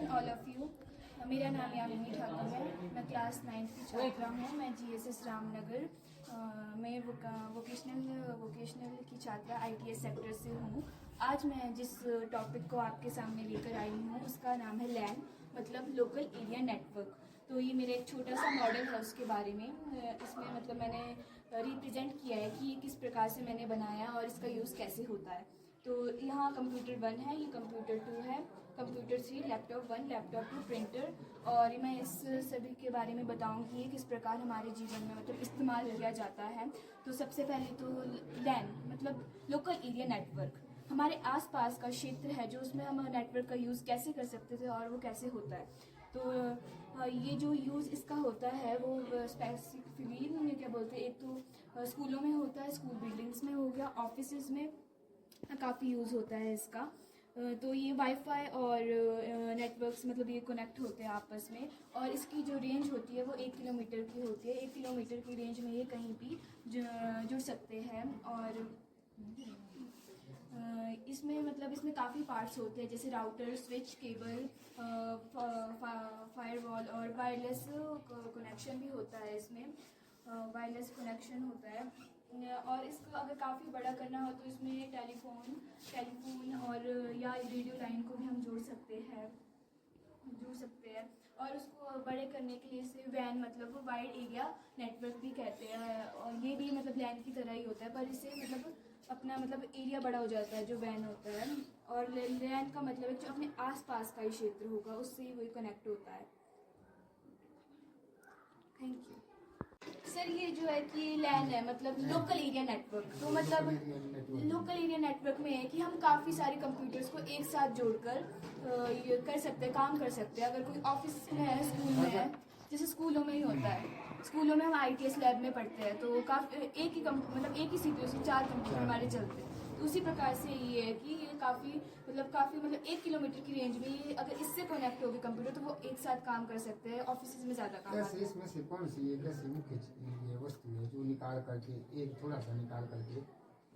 All of you. मेरा नाम यामिनी ठाकुर है। मैं क्लास 9th की छात्रा हूँ। मैं GSS रामनगर में वोकेशनल की छात्रा ITS सेक्टर से हूँ। आज मैं जिस टॉपिक को आपके सामने लेकर आई हूँ उसका नाम है लैन, मतलब लोकल एरिया नेटवर्क। तो ये मेरा एक छोटा सा मॉडल है उसके बारे में। इसमें मतलब मैंने रिप्रेजेंट किया है कि किस प्रकार से मैंने बनाया और इसका यूज़ कैसे होता है। तो यहाँ कंप्यूटर 1 है, ये कंप्यूटर 2 है, कंप्यूटर 3, लैपटॉप 1, लैपटॉप 2, प्रिंटर। और मैं इस सभी के बारे में बताऊंगी किस प्रकार हमारे जीवन में मतलब इस्तेमाल किया जाता है। तो सबसे पहले तो लैन मतलब लोकल एरिया नेटवर्क, हमारे आसपास का क्षेत्र है जो उसमें हम नेटवर्क का यूज़ कैसे कर सकते थे और वो कैसे होता है। तो ये जो यूज़ इसका होता है वो स्पेसिफिकली क्या बोलते हैं, एक तो स्कूलों में होता है, स्कूल बिल्डिंग्स में हो गया, ऑफिसेज में काफ़ी यूज़ होता है इसका। तो ये वाईफाई और नेटवर्क्स मतलब ये कनेक्ट होते हैं आपस में, और इसकी जो रेंज होती है वो 1 किलोमीटर की होती है। 1 किलोमीटर की रेंज में ये कहीं भी जुड़ सकते हैं। और इसमें मतलब इसमें काफ़ी पार्ट्स होते हैं, जैसे राउटर, स्विच, केबल, फायरवॉल और वायरलेस कनेक्शन भी होता है। इसमें वायरलेस कनेक्शन होता है। और इसको अगर काफ़ी बड़ा करना हो तो इसमें टेलीफोन और या रेडियो लाइन को भी हम जुड़ सकते हैं। और उसको बड़े करने के लिए इसे वैन मतलब वाइड एरिया नेटवर्क भी कहते हैं। और ये भी मतलब लैन की तरह ही होता है, पर इससे मतलब अपना मतलब एरिया बड़ा हो जाता है जो वैन होता है। और लैन का मतलब है जो अपने आसपास का ही क्षेत्र होगा उससे ही वही कनेक्ट होता है। Thank you sir. ये जो है कि लैन है मतलब लोकल एरिया नेटवर्क। तो मतलब लोकल एरिया नेटवर्क में है कि हम काफ़ी सारे कंप्यूटर्स को एक साथ जोड़कर ये कर सकते हैं, काम कर सकते हैं। अगर कोई ऑफिस में है, स्कूल में है, जैसे स्कूलों में ही होता है, स्कूलों में हम ITS लैब में पढ़ते हैं, तो काफ़ी एक ही CPU से 4 कंप्यूटर हमारे चलते हैं। तो उसी प्रकार से ये है कि ये काफ़ी मतलब 1 किलोमीटर की रेंज में ये अगर इससे कनेक्ट हो गए कंप्यूटर तो वो एक साथ काम कर सकते हैं। ऑफिस में ज़्यादा काम आता है। इसमें से कौन सी एक ऐसी मुख्य वस्तु है जो निकाल करके एक थोड़ा सा निकाल करके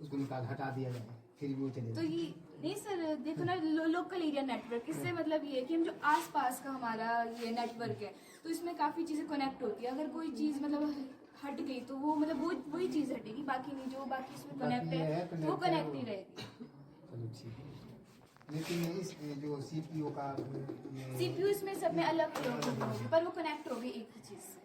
उसको हटा दिया जाए फिर वो चले? तो ये नहीं सर, देखो ना, लोकल एरिया नेटवर्क, इससे मतलब ये है कि हम जो आसपास का हमारा ये नेटवर्क है तो इसमें काफ़ी चीज़ें कनेक्ट होती है। अगर कोई चीज़ मतलब हट गई तो वो मतलब वही चीज़ हटेगी, बाकी नहीं, जो बाकी इसमें कनेक्ट है तो वो कनेक्ट नहीं रहेगी। चलो ठीक है। लेकिन इस जो CPU का CPU इसमें सब में अलग अलग होगी, पर वो कनेक्ट होगी एक ही चीज़ से,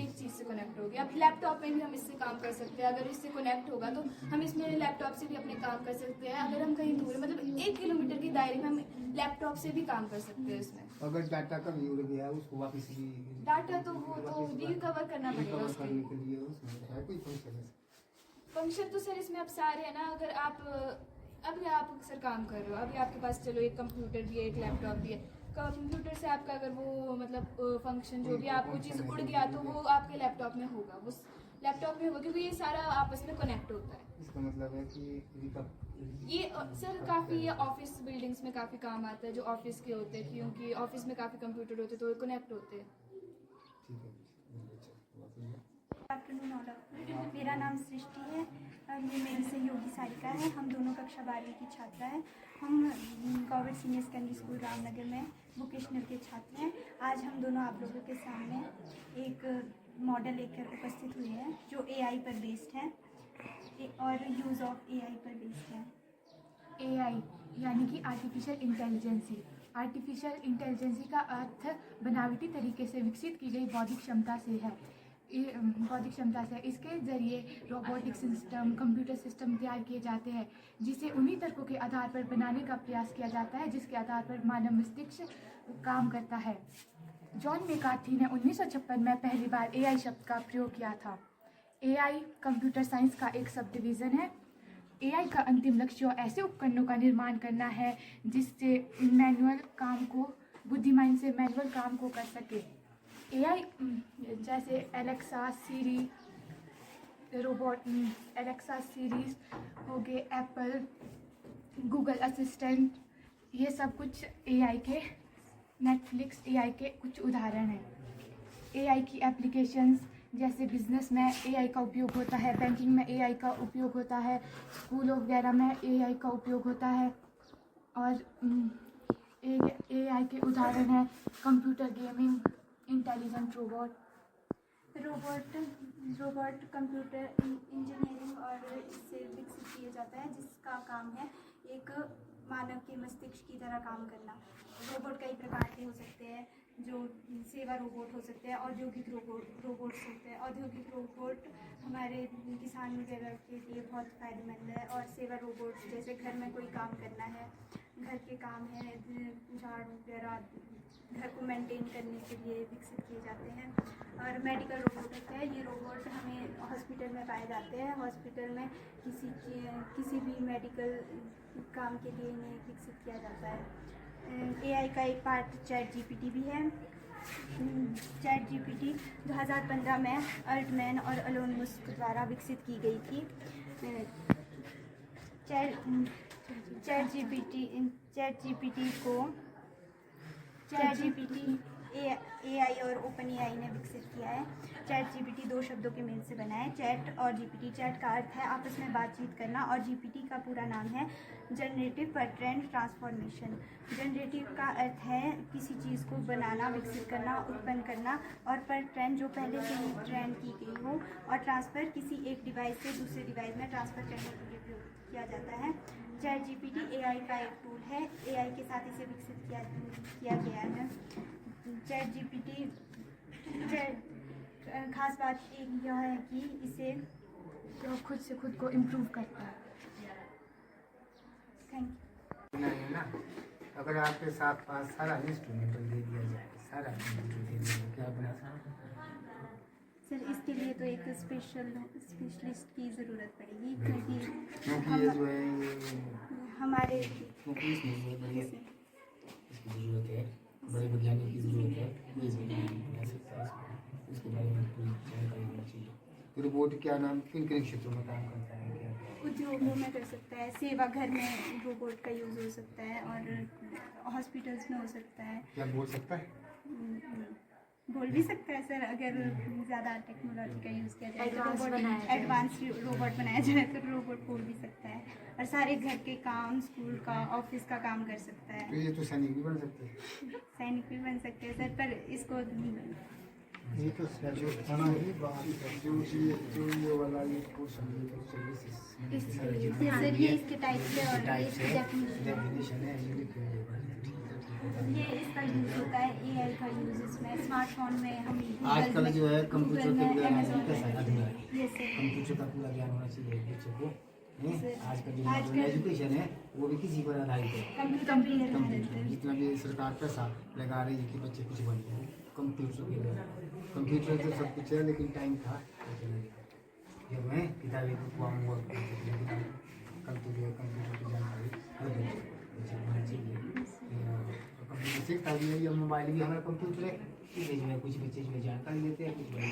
एक चीज़ से कनेक्ट होगी। अब लैपटॉप में भी हम इससे काम कर सकते हैं। अगर इससे कनेक्ट होगा तो हम इसमें लैपटॉप से भी अपने काम कर सकते हैं। अगर हम कहीं दूर मतलब 1 किलोमीटर की दायरे में हम लैपटॉप से भी काम कर सकते हैं इसमें। अगर डाटा कभी उड़ गया उसको वापस डाटा तो वो तो रिकवर करना पड़ेगा उसके लिए उसमें है कोई फंक्शन। तो सर इसमें अब सारे है ना, अगर अभी आप सर काम कर रहे हो, अभी आपके पास चलो एक कंप्यूटर भी है, एक लैपटॉप भी है। कंप्यूटर से आपका अगर वो मतलब फंक्शन जो भी आपको चीज़ उड़ गया तो वो आपके लैपटॉप में होगा, वो लैपटॉप में होगा, क्योंकि ये सारा आपस में कनेक्ट होता है। इसका मतलब है कि ये सर काफ़ी ऑफिस बिल्डिंग्स में काफ़ी काम आता है, जो ऑफिस के होते हैं, क्योंकि ऑफिस में काफ़ी कंप्यूटर होते हैं तो वो कनेक्ट होते हैं। ठीक है। आफ्टरनून ऑल ऑफ, मेरा नाम सृष्टि है और ये मेरी सहयोगी सारिका है। हम दोनों कक्षा 12वीं की छात्रा हैं। हम government senior secondary school Ramnagar में वोकेशनल के छात्र हैं। आज हम दोनों आप लोगों के सामने एक मॉडल लेकर उपस्थित हुए हैं जो AI पर बेस्ड है और यूज़ ऑफ AI पर बेस्ड है। AI यानी कि आर्टिफिशियल इंटेलिजेंसी। आर्टिफिशियल इंटेलिजेंसी का अर्थ बनावटी तरीके से विकसित की गई बौद्धिक क्षमता से है। इसके ज़रिए रोबोटिक सिस्टम, कंप्यूटर सिस्टम तैयार किए जाते हैं जिसे उन्हीं तर्कों के आधार पर बनाने का प्रयास किया जाता है जिसके आधार पर मानव मस्तिष्क काम करता है। जॉन मैकार्थी ने 1956 में पहली बार AI शब्द का प्रयोग किया था। AI कंप्यूटर साइंस का एक सब डिवीज़न है। AI का अंतिम लक्ष्य ऐसे उपकरणों का निर्माण करना है जिससे मैनुअल काम को बुद्धिमान से मैनुअल काम को कर सके। AI जैसे एलेक्सा, सीरी, एलेक्सा सीरीज हो गए, एप्पल, गूगल असिस्टेंट, ये सब कुछ AI के, नेटफ्लिक्स AI के कुछ उदाहरण हैं। AI की एप्लीकेशंस जैसे बिजनेस में AI का उपयोग होता है, बैंकिंग में AI का उपयोग होता है, स्कूलों वगैरह में AI का उपयोग होता है। और AI के उदाहरण हैं computer gaming, intelligent robot. Robot computer engineering और इससे विकसित किया जाता है, जिसका काम है एक मानव के मस्तिष्क की तरह काम करना। रोबोट कई प्रकार के हो सकते हैं, जो सेवा रोबोट हो सकते हैं, औद्योगिक रोबोट्स होते हैं। औद्योगिक रोबोट हमारे किसान वगैरह के लिए बहुत फ़ायदेमंद है। और सेवा रोबोट्स जैसे घर में कोई काम करना है, घर के काम है, झाड़ू वगैरह, घर को मेंटेन करने के लिए विकसित किए जाते हैं। और मेडिकल रोबोट होता है, ये रोबोट हमें हॉस्पिटल में पाए जाते हैं। हॉस्पिटल में किसी भी मेडिकल काम के लिए इन्हें विकसित किया जाता है। AI का एक पार्ट ChatGPT भी है। ChatGPT 2015 में अल्टमैन और एलोन मस्क द्वारा विकसित की गई थी। ChatGPT AI और OpenAI ने विकसित किया है। ChatGPT 2 शब्दों के मेल से बना है, चैट और GPT। चैट का अर्थ है आपस में बातचीत करना और GPT का पूरा नाम है जनरेटिव पर ट्रेंड ट्रांसफॉर्मेशन। जनरेटिव का अर्थ है किसी चीज़ को बनाना, विकसित करना, उत्पन्न करना, और पर ट्रेंड जो पहले से ही ट्रेंड की गई हो, और ट्रांसफ़र किसी एक डिवाइस से दूसरे डिवाइस में ट्रांसफ़र करने के लिए प्रयोग किया जाता है। ChatGPT AI का एक टूल है, AI के साथ इसे विकसित किया गया है। ChatGPT खास बात एक यह है कि इसे तो खुद से खुद को इम्प्रूव करता है। थैंक नहीं ना, अगर आपके साथ पास सारा इंस्ट्रूमेंटल दे दिया जाए, सारा इंस्ट्रूमेंटल दे दिया जाए, क्या बना सर, इसके लिए तो एक स्पेशलिस्ट की ज़रूरत पड़ेगी, क्योंकि ये जो है ये हमारे क्योंकि इसमें जो है बड़ी इसकी ज़रूरत है, बड़े वैज्ञानिक की ज़रूरत है। ये बना सकता है इसके बारे में पूरी जानकारी होनी चाहिए। रोबोट क्या नाम किन किन क्षेत्रों में काम करता है, क्या उद्योगों में कर सकता है, सेवा घर में रोबोट का यूज़ हो सकता है, और हॉस्पिटल्स में हो सकता है। क्या बोल सकता है? बोल भी सकता है सर, अगर ज़्यादा टेक्नोलॉजी का यूज़ किया जाए, एडवांस रोबोट बनाया जाए तो रोबोट बोल भी सकता है, और सारे घर के काम, स्कूल का, ऑफिस का काम कर सकता है। तो ये तो सैनिक भी बन सकते हैं। सैनिक भी बन सकते हैं सर, पर इसको ये तो जो ये वाला ये कोर्स सर ये इसके टाइप से और डेफिनेशन है, ये लिखे हुए हैं। ये इसका यूज़ होता है, AI का यूज़ इसमें स्मार्टफोन में हम आजकल जो है कंप्यूटर Google का में, ज्ञान Amazon कैसा में। अधूरा है। ये सर कंप्यूटर का पूरा ज्ञान होना चाहिए बच्चों को। आजकल जो आजकल एजुकेशन है वो भी किसी पर आधारित है। कंप्यूटर भी है कंप्यूटर जितना भी सरकार पैसा लगा रही है कि बच्चे कुछ बन जाए, कंप्यूटर के लिए। कंप्यूटर तो सब कुछ है, लेकिन टाइम था जब मैं किताबें हुआ कल तो जो है कंप्यूटर की जानकारी हर बच्चे को होनी चाहिए। कंप्यूटर सीखता भी है, या मोबाइल भी हमारा कंप्यूटर है, इसलिए जो है कुछ बच्चे जो है जानकारी लेते हैं, कुछ बड़े